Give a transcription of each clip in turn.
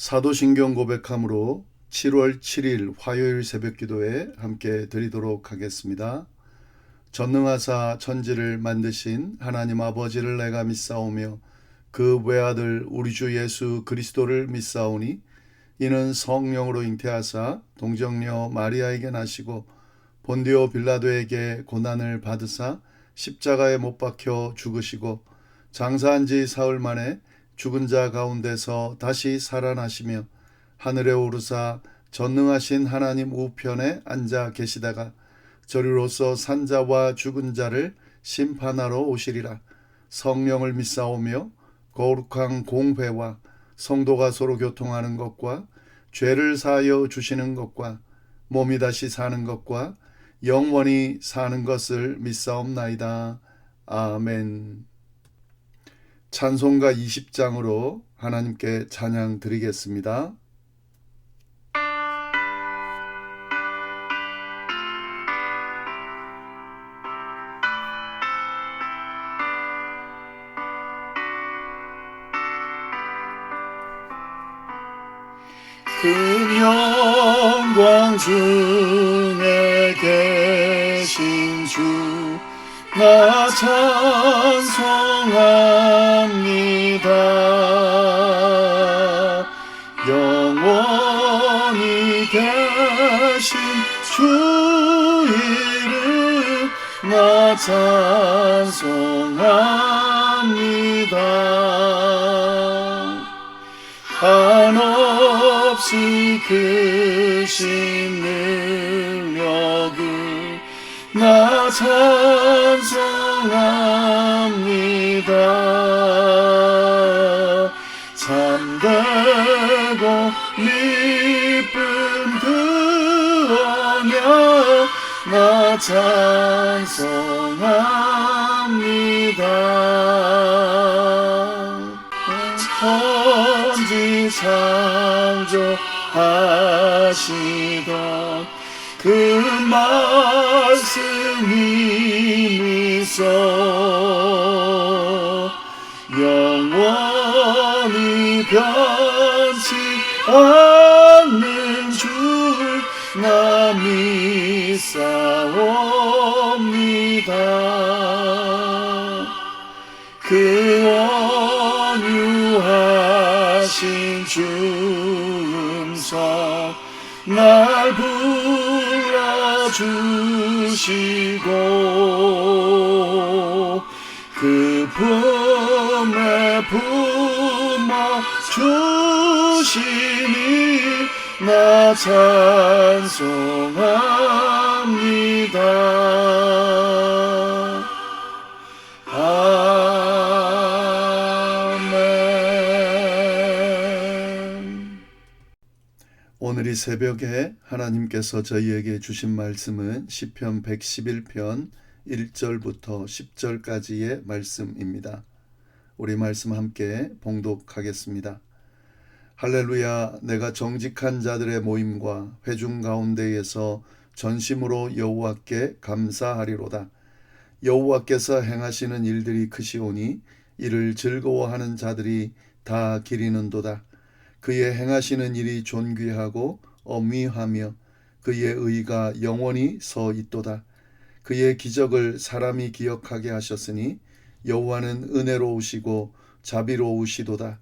사도신경 고백함으로 7월 7일 화요일 새벽기도에 함께 드리도록 하겠습니다. 전능하사 천지를 만드신 하나님 아버지를 내가 믿사오며 그 외아들 우리 주 예수 그리스도를 믿사오니 이는 성령으로 잉태하사 동정녀 마리아에게 나시고 본디오 빌라도에게 고난을 받으사 십자가에 못 박혀 죽으시고 장사한 지 사흘 만에 죽은 자 가운데서 다시 살아나시며 하늘에 오르사 전능하신 하나님 우편에 앉아 계시다가 저리로서 산 자와 죽은 자를 심판하러 오시리라. 성령을 믿사오며 거룩한 공회와 성도가 서로 교통하는 것과 죄를 사하여 주시는 것과 몸이 다시 사는 것과 영원히 사는 것을 믿사옵나이다. 아멘. 찬송가 20장으로 하나님께 찬양 드리겠습니다. 그 영광 중에 계신 주 나 찬송합니다. 영원히 계신 주 이름 나 찬송합니다. 한없이 크신 능력을 나 찬송합니다. 참되고 미쁜 그 언약 나 찬송합니다. 천지 창조하시던 그 말씀이 미소 영원히 변치 않는 줄 나 믿사옵니다. 그 온유하신 주 음성 날 불러주시고 그 품에 품어주시니 나 찬송합니다. 오늘 이 새벽에 하나님께서 저희에게 주신 말씀은 시편 111편 1절부터 10절까지의 말씀입니다. 우리 말씀 함께 봉독하겠습니다. 할렐루야. 내가 정직한 자들의 모임과 회중 가운데에서 전심으로 여호와께 감사하리로다. 여호와께서 행하시는 일들이 크시오니 이를 즐거워하는 자들이 다 기리는도다. 그의 행하시는 일이 존귀하고 엄미하며 그의 의가 영원히 서 있도다. 그의 기적을 사람이 기억하게 하셨으니 여호와는 은혜로우시고 자비로우시도다.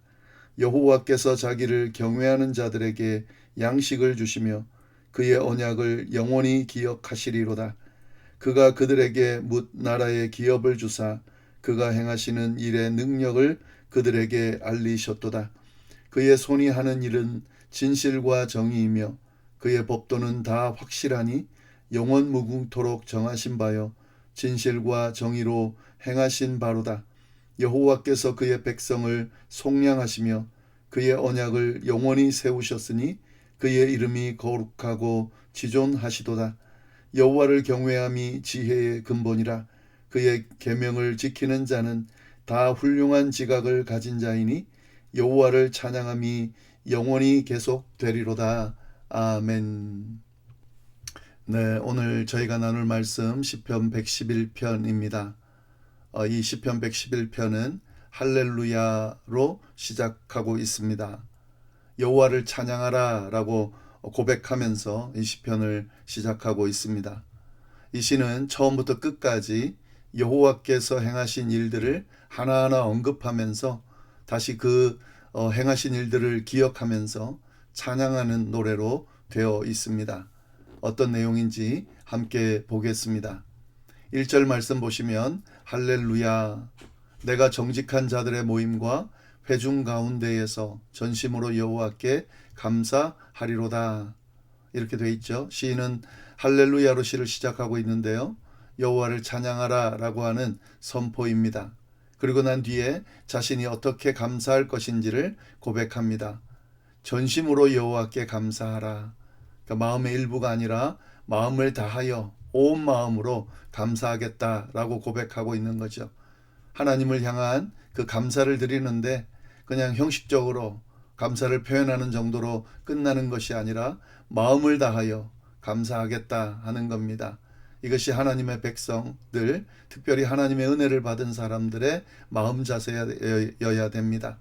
여호와께서 자기를 경외하는 자들에게 양식을 주시며 그의 언약을 영원히 기억하시리로다. 그가 그들에게 뭇 나라의 기업을 주사 그가 행하시는 일의 능력을 그들에게 알리셨도다. 그의 손이 하는 일은 진실과 정의이며 그의 법도는 다 확실하니 영원 무궁토록 정하신 바요 진실과 정의로 행하신 바로다. 여호와께서 그의 백성을 속량하시며 그의 언약을 영원히 세우셨으니 그의 이름이 거룩하고 지존하시도다. 여호와를 경외함이 지혜의 근본이라. 그의 계명을 지키는 자는 다 훌륭한 지각을 가진 자이니 여호와를 찬양함이 영원히 계속되리로다. 아멘. 네, 오늘 저희가 나눌 말씀 시편 111편입니다. 이 시편 111편은 할렐루야로 시작하고 있습니다. 여호와를 찬양하라라고 고백하면서 이 시편을 시작하고 있습니다. 이 시는 처음부터 끝까지 여호와께서 행하신 일들을 하나하나 언급하면서 다시 그 행하신 일들을 기억하면서 찬양하는 노래로 되어 있습니다. 어떤 내용인지 함께 보겠습니다. 1절 말씀 보시면 할렐루야, 내가 정직한 자들의 모임과 회중 가운데에서 전심으로 여호와께 감사하리로다. 이렇게 되어 있죠. 시인은 할렐루야로 시를 시작하고 있는데요. 여호와를 찬양하라 라고 하는 선포입니다. 그리고 난 뒤에 자신이 어떻게 감사할 것인지를 고백합니다. 전심으로 여호와께 감사하라. 그러니까 마음의 일부가 아니라 마음을 다하여 온 마음으로 감사하겠다라고 고백하고 있는 거죠. 하나님을 향한 그 감사를 드리는데 그냥 형식적으로 감사를 표현하는 정도로 끝나는 것이 아니라 마음을 다하여 감사하겠다 하는 겁니다. 이것이 하나님의 백성들, 특별히 하나님의 은혜를 받은 사람들의 마음 자세여야 됩니다.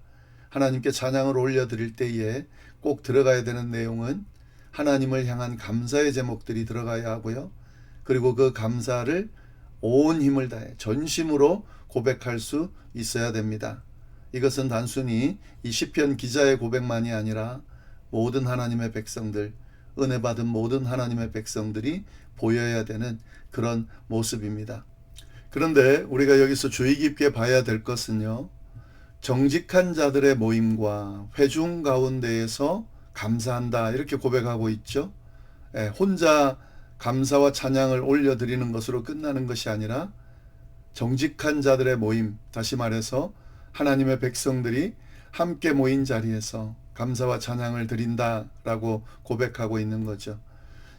하나님께 찬양을 올려드릴 때에 꼭 들어가야 되는 내용은 하나님을 향한 감사의 제목들이 들어가야 하고요. 그리고 그 감사를 온 힘을 다해 전심으로 고백할 수 있어야 됩니다. 이것은 단순히 이 시편 기자의 고백만이 아니라 모든 하나님의 백성들, 은혜 받은 모든 하나님의 백성들이 보여야 되는 그런 모습입니다. 그런데 우리가 여기서 주의 깊게 봐야 될 것은요, 정직한 자들의 모임과 회중 가운데에서 감사한다 이렇게 고백하고 있죠. 혼자 감사와 찬양을 올려드리는 것으로 끝나는 것이 아니라 정직한 자들의 모임, 다시 말해서 하나님의 백성들이 함께 모인 자리에서 감사와 찬양을 드린다라고 고백하고 있는 거죠.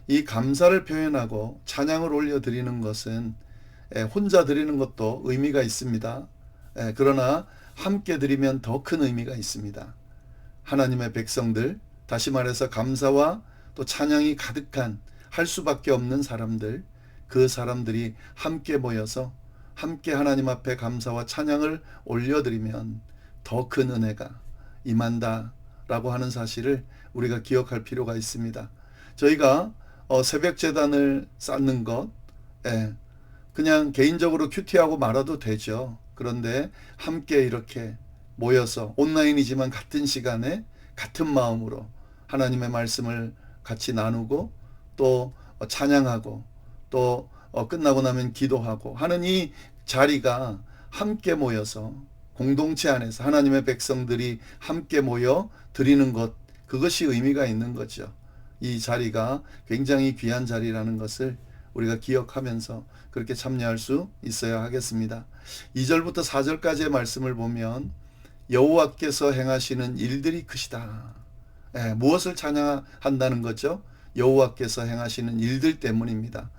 이 감사를 표현하고 찬양을 올려드리는 것은 혼자 드리는 것도 의미가 있습니다. 그러나 함께 드리면 더 큰 의미가 있습니다. 하나님의 백성들, 다시 말해서 감사와 또 찬양이 가득한 할 수밖에 없는 사람들, 그 사람들이 함께 모여서 함께 하나님 앞에 감사와 찬양을 올려드리면 더 큰 은혜가 임한다라고 하는 사실을 우리가 기억할 필요가 있습니다. 저희가 새벽 제단을 쌓는 것, 그냥 개인적으로 큐티하고 말아도 되죠. 그런데 함께 이렇게 모여서 온라인이지만 같은 시간에 같은 마음으로 하나님의 말씀을 같이 나누고 또 찬양하고 또 끝나고 나면 기도하고 하는 이 자리가 함께 모여서 공동체 안에서 하나님의 백성들이 함께 모여 드리는 것, 그것이 의미가 있는 거죠. 이 자리가 굉장히 귀한 자리라는 것을 우리가 기억하면서 그렇게 참여할 수 있어야 하겠습니다. 2절부터 4절까지의 말씀을 보면 여호와께서 행하시는 일들이 크시다. 무엇을 찬양한다는 거죠? 여호와께서 행하시는 일들 때문입니다.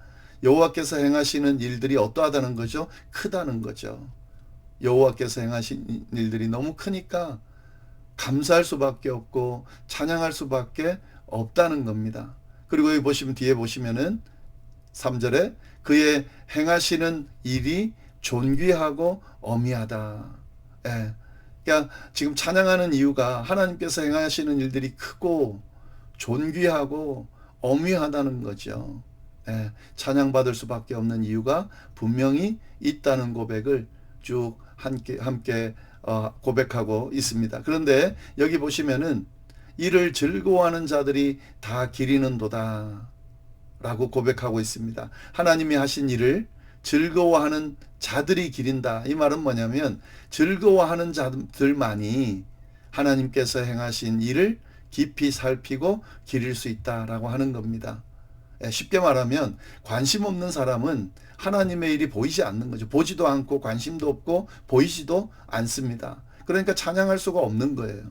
여호와께서 행하시는 일들이 어떠하다는 거죠? 크다는 거죠. 여호와께서 행하신 일들이 너무 크니까 감사할 수밖에 없고 찬양할 수밖에 없다는 겁니다. 그리고 여기 보시면 뒤에 보시면은 3절에 그의 행하시는 일이 존귀하고 어미하다. 그러니까 지금 찬양하는 이유가 하나님께서 행하시는 일들이 크고 존귀하고 어미하다는 거죠. 찬양받을 수밖에 없는 이유가 분명히 있다는 고백을 쭉 함께 고백하고 있습니다. 그런데 여기 보시면은 이를 즐거워하는 자들이 다 기리는도다 라고 고백하고 있습니다. 하나님이 하신 일을 즐거워하는 자들이 기린다. 이 말은 뭐냐면 즐거워하는 자들만이 하나님께서 행하신 일을 깊이 살피고 기릴 수 있다라고 하는 겁니다. 쉽게 말하면 관심 없는 사람은 하나님의 일이 보이지 않는 거죠. 보지도 않고 관심도 없고 보이지도 않습니다. 그러니까 찬양할 수가 없는 거예요.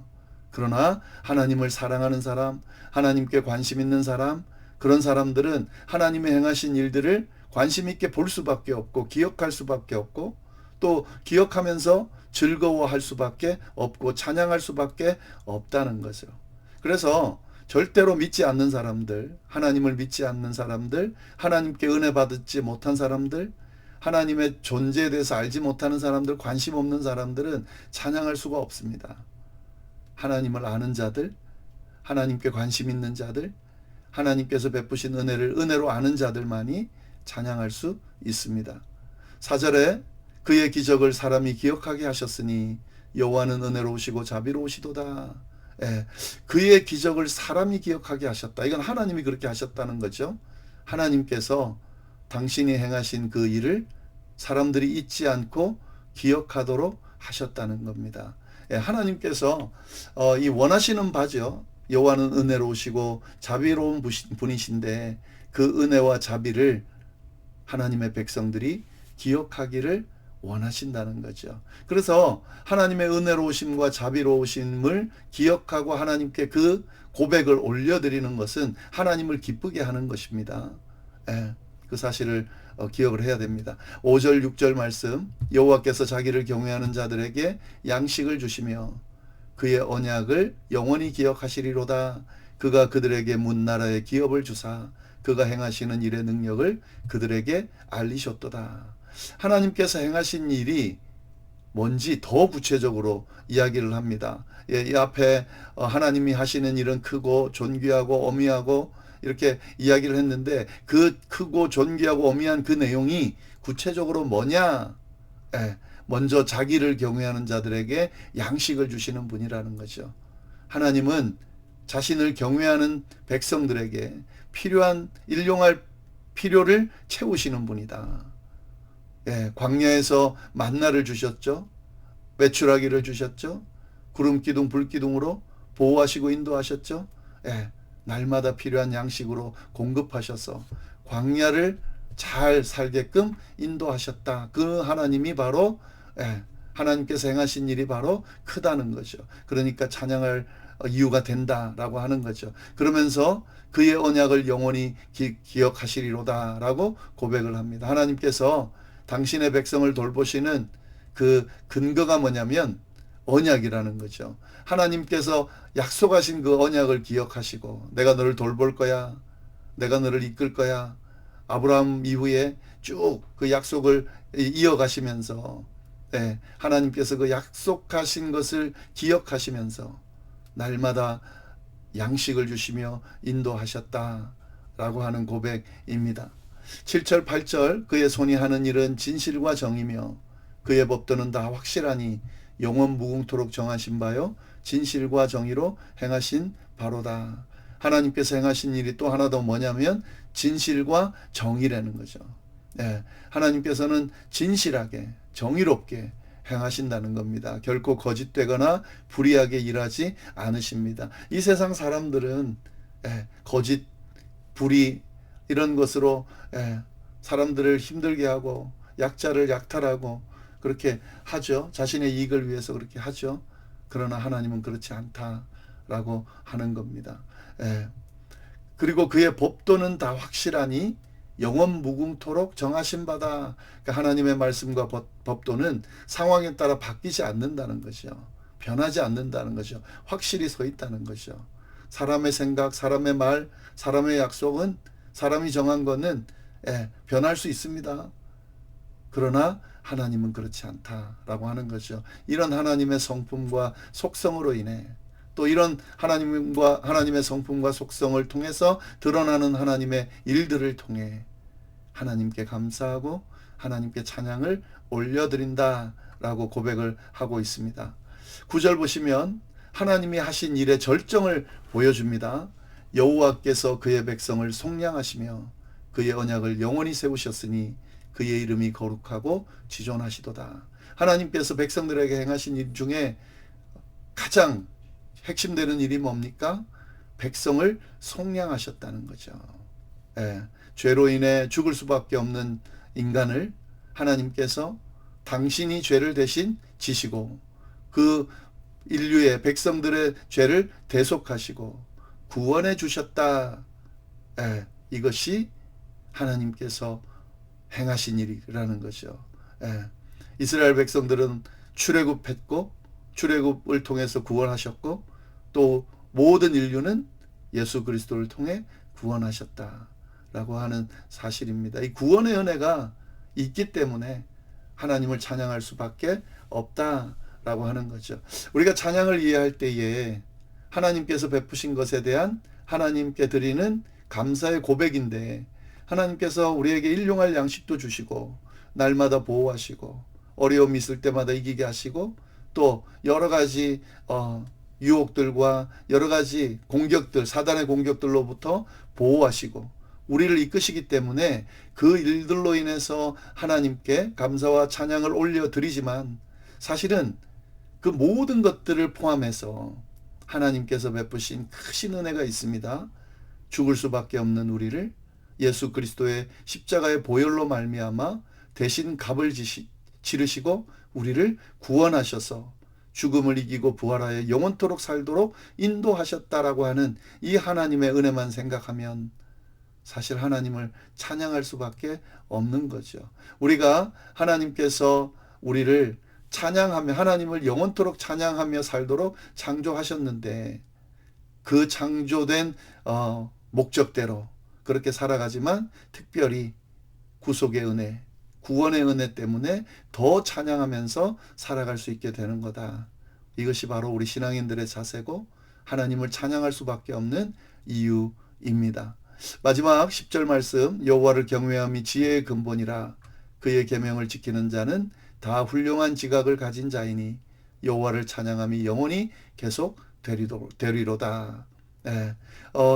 그러나 하나님을 사랑하는 사람, 하나님께 관심 있는 사람, 그런 사람들은 하나님의 행하신 일들을 관심 있게 볼 수밖에 없고 기억할 수밖에 없고 또 기억하면서 즐거워할 수밖에 없고 찬양할 수밖에 없다는 거죠. 그래서 절대로 믿지 않는 사람들, 하나님을 믿지 않는 사람들, 하나님께 은혜 받지 못한 사람들, 하나님의 존재에 대해서 알지 못하는 사람들, 관심 없는 사람들은 찬양할 수가 없습니다. 하나님을 아는 자들, 하나님께 관심 있는 자들, 하나님께서 베푸신 은혜를 은혜로 아는 자들만이 찬양할 수 있습니다. 4절에 그의 기적을 사람이 기억하게 하셨으니 여호와는 은혜로우시고 자비로우시도다. 예, 그의 기적을 사람이 기억하게 하셨다. 이건 하나님이 그렇게 하셨다는 거죠. 하나님께서 당신이 행하신 그 일을 사람들이 잊지 않고 기억하도록 하셨다는 겁니다. 예, 하나님께서 이 원하시는 바죠. 여호와는 은혜로우시고 자비로운 분이신데 그 은혜와 자비를 하나님의 백성들이 기억하기를 원하신다는 거죠. 그래서 하나님의 은혜로우심과 자비로우심을 기억하고 하나님께 그 고백을 올려드리는 것은 하나님을 기쁘게 하는 것입니다. 예, 그 사실을 기억을 해야 됩니다. 5절 6절 말씀, 여호와께서 자기를 경외하는 자들에게 양식을 주시며 그의 언약을 영원히 기억하시리로다. 그가 그들에게 문나라의 기업을 주사 그가 행하시는 일의 능력을 그들에게 알리셨도다. 하나님께서 행하신 일이 뭔지 더 구체적으로 이야기를 합니다. 이 앞에 하나님이 하시는 일은 크고 존귀하고 어미하고 이렇게 이야기를 했는데 그 크고 존귀하고 어미한 그 내용이 구체적으로 뭐냐? 먼저 자기를 경외하는 자들에게 양식을 주시는 분이라는 거죠. 하나님은 자신을 경외하는 백성들에게 필요한 일용할 필요를 채우시는 분이다. 광야에서 만나를 주셨죠. 메추라기를 주셨죠. 구름기둥 불기둥으로 보호하시고 인도하셨죠. 날마다 필요한 양식으로 공급하셔서 광야를 잘 살게끔 인도하셨다. 그 하나님이 바로 하나님께서 행하신 일이 바로 크다는 거죠. 그러니까 찬양할 이유가 된다라고 하는 거죠. 그러면서 그의 언약을 영원히 기억하시리로다 라고 고백을 합니다. 하나님께서 당신의 백성을 돌보시는 그 근거가 뭐냐면 언약이라는 거죠. 하나님께서 약속하신 그 언약을 기억하시고 내가 너를 돌볼 거야. 내가 너를 이끌 거야. 아브라함 이후에 쭉 그 약속을 이어가시면서 하나님께서 그 약속하신 것을 기억하시면서 날마다 양식을 주시며 인도하셨다라고 하는 고백입니다. 7절 8절 그의 손이 하는 일은 진실과 정이며 그의 법도는 다 확실하니 영원 무궁토록 정하신 바요 진실과 정의로 행하신 바로다. 하나님께서 행하신 일이 또 하나 더 뭐냐면 진실과 정의라는 거죠. 하나님께서는 진실하게 정의롭게 행하신다는 겁니다. 결코 거짓되거나 불의하게 일하지 않으십니다. 이 세상 사람들은 거짓, 불의 이런 것으로 사람들을 힘들게 하고 약자를 약탈하고 그렇게 하죠. 자신의 이익을 위해서 그렇게 하죠. 그러나 하나님은 그렇지 않다라고 하는 겁니다. 그리고 그의 법도는 다 확실하니 영원 무궁토록 정하신 바다. 그러니까 하나님의 말씀과 법도는 상황에 따라 바뀌지 않는다는 거죠. 변하지 않는다는 거죠. 확실히 서 있다는 거죠. 사람의 생각, 사람의 말, 사람의 약속은 사람이 정한 거는 변할 수 있습니다. 그러나 하나님은 그렇지 않다라고 하는 거죠. 이런 하나님의 성품과 속성으로 인해 또 이런 하나님의 성품과 속성을 통해서 드러나는 하나님의 일들을 통해 하나님께 감사하고 하나님께 찬양을 올려드린다라고 고백을 하고 있습니다. 9절 보시면 하나님이 하신 일의 절정을 보여줍니다. 여호와께서 그의 백성을 속량하시며 그의 언약을 영원히 세우셨으니 그의 이름이 거룩하고 지존하시도다. 하나님께서 백성들에게 행하신 일 중에 가장 핵심되는 일이 뭡니까? 백성을 속량하셨다는 거죠. 죄로 인해 죽을 수밖에 없는 인간을 하나님께서 당신이 죄를 대신 지시고 그 인류의 백성들의 죄를 대속하시고 구원해 주셨다. 이것이 하나님께서 행하신 일이라는 거죠. 이스라엘 백성들은 출애굽했고 출애굽을 통해서 구원하셨고 또 모든 인류는 예수 그리스도를 통해 구원하셨다라고 하는 사실입니다. 이 구원의 은혜가 있기 때문에 하나님을 찬양할 수밖에 없다라고 하는 거죠. 우리가 찬양을 이해할 때에 하나님께서 베푸신 것에 대한 하나님께 드리는 감사의 고백인데, 하나님께서 우리에게 일용할 양식도 주시고 날마다 보호하시고 어려움이 있을 때마다 이기게 하시고 또 여러 가지 유혹들과 여러 가지 공격들, 사단의 공격들로부터 보호하시고 우리를 이끄시기 때문에 그 일들로 인해서 하나님께 감사와 찬양을 올려드리지만, 사실은 그 모든 것들을 포함해서 하나님께서 베푸신 크신 은혜가 있습니다. 죽을 수밖에 없는 우리를 예수 그리스도의 십자가의 보혈로 말미암아 대신 값을 치르시고 우리를 구원하셔서 죽음을 이기고 부활하여 영원토록 살도록 인도하셨다라고 하는 이 하나님의 은혜만 생각하면 사실 하나님을 찬양할 수밖에 없는 거죠. 우리가 하나님께서 우리를 찬양하며 하나님을 영원토록 찬양하며 살도록 창조하셨는데, 그 창조된 목적대로 그렇게 살아가지만 특별히 구속의 은혜, 구원의 은혜 때문에 더 찬양하면서 살아갈 수 있게 되는 거다. 이것이 바로 우리 신앙인들의 자세고 하나님을 찬양할 수밖에 없는 이유입니다. 마지막 10절 말씀, 여호와를 경외함이 지혜의 근본이라 그의 계명을 지키는 자는 다 훌륭한 지각을 가진 자이니 여호와를 찬양함이 영원히 계속 되리로다. 네.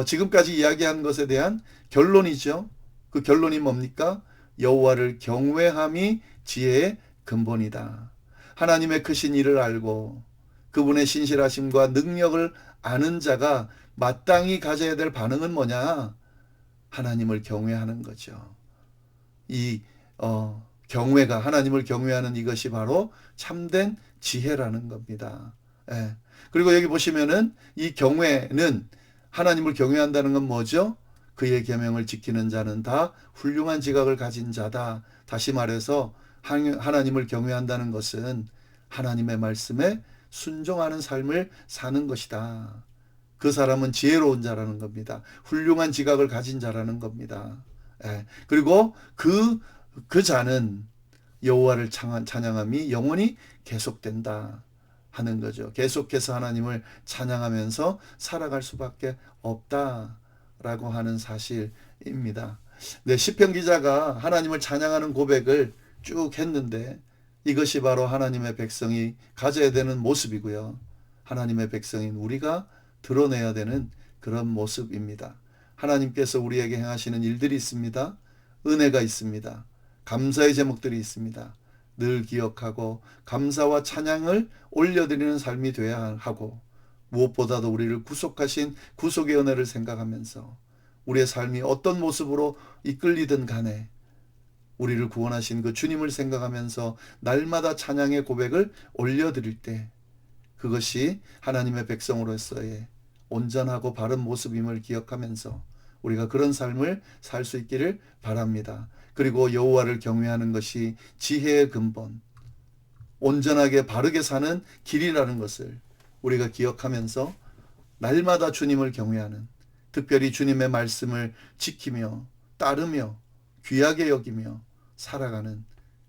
지금까지 이야기한 것에 대한 결론이죠. 그 결론이 뭡니까? 여호와를 경외함이 지혜의 근본이다. 하나님의 크신 일을 알고 그분의 신실하심과 능력을 아는 자가 마땅히 가져야 될 반응은 뭐냐? 하나님을 경외하는 거죠. 이 경외가, 하나님을 경외하는 이것이 바로 참된 지혜라는 겁니다. 예. 그리고 여기 보시면은 이 경외는, 하나님을 경외한다는 건 뭐죠? 그의 계명을 지키는 자는 다 훌륭한 지각을 가진 자다. 다시 말해서 하나님을 경외한다는 것은 하나님의 말씀에 순종하는 삶을 사는 것이다. 그 사람은 지혜로운 자라는 겁니다. 훌륭한 지각을 가진 자라는 겁니다. 예. 그리고 그 자는 여호와를 찬양함이 영원히 계속된다 하는 거죠. 계속해서 하나님을 찬양하면서 살아갈 수밖에 없다라고 하는 사실입니다. 네, 시편 기자가 하나님을 찬양하는 고백을 쭉 했는데 이것이 바로 하나님의 백성이 가져야 되는 모습이고요. 하나님의 백성인 우리가 드러내야 되는 그런 모습입니다. 하나님께서 우리에게 행하시는 일들이 있습니다. 은혜가 있습니다. 감사의 제목들이 있습니다. 늘 기억하고 감사와 찬양을 올려드리는 삶이 되어야 하고, 무엇보다도 우리를 구속하신 구속의 은혜를 생각하면서 우리의 삶이 어떤 모습으로 이끌리든 간에 우리를 구원하신 그 주님을 생각하면서 날마다 찬양의 고백을 올려드릴 때, 그것이 하나님의 백성으로서의 온전하고 바른 모습임을 기억하면서 우리가 그런 삶을 살 수 있기를 바랍니다. 그리고 여호와를 경외하는 것이 지혜의 근본, 온전하게 바르게 사는 길이라는 것을 우리가 기억하면서 날마다 주님을 경외하는, 특별히 주님의 말씀을 지키며 따르며 귀하게 여기며 살아가는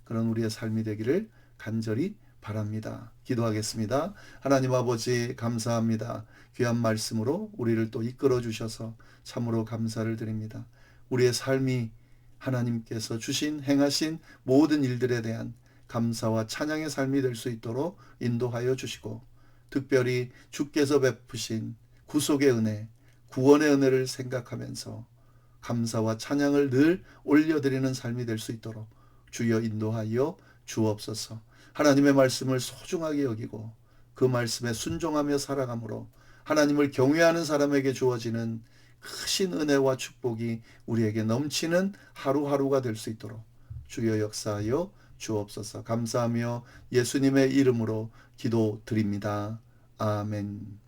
그런 우리의 삶이 되기를 간절히 바랍니다. 기도하겠습니다. 하나님 아버지, 감사합니다. 귀한 말씀으로 우리를 또 이끌어 주셔서 참으로 감사를 드립니다. 우리의 삶이 하나님께서 주신 행하신 모든 일들에 대한 감사와 찬양의 삶이 될 수 있도록 인도하여 주시고, 특별히 주께서 베푸신 구속의 은혜, 구원의 은혜를 생각하면서 감사와 찬양을 늘 올려드리는 삶이 될 수 있도록 주여 인도하여 주옵소서. 하나님의 말씀을 소중하게 여기고 그 말씀에 순종하며 살아감으로 하나님을 경외하는 사람에게 주어지는 크신 은혜와 축복이 우리에게 넘치는 하루하루가 될 수 있도록 주여 역사하여 주옵소서. 감사하며 예수님의 이름으로 기도드립니다. 아멘.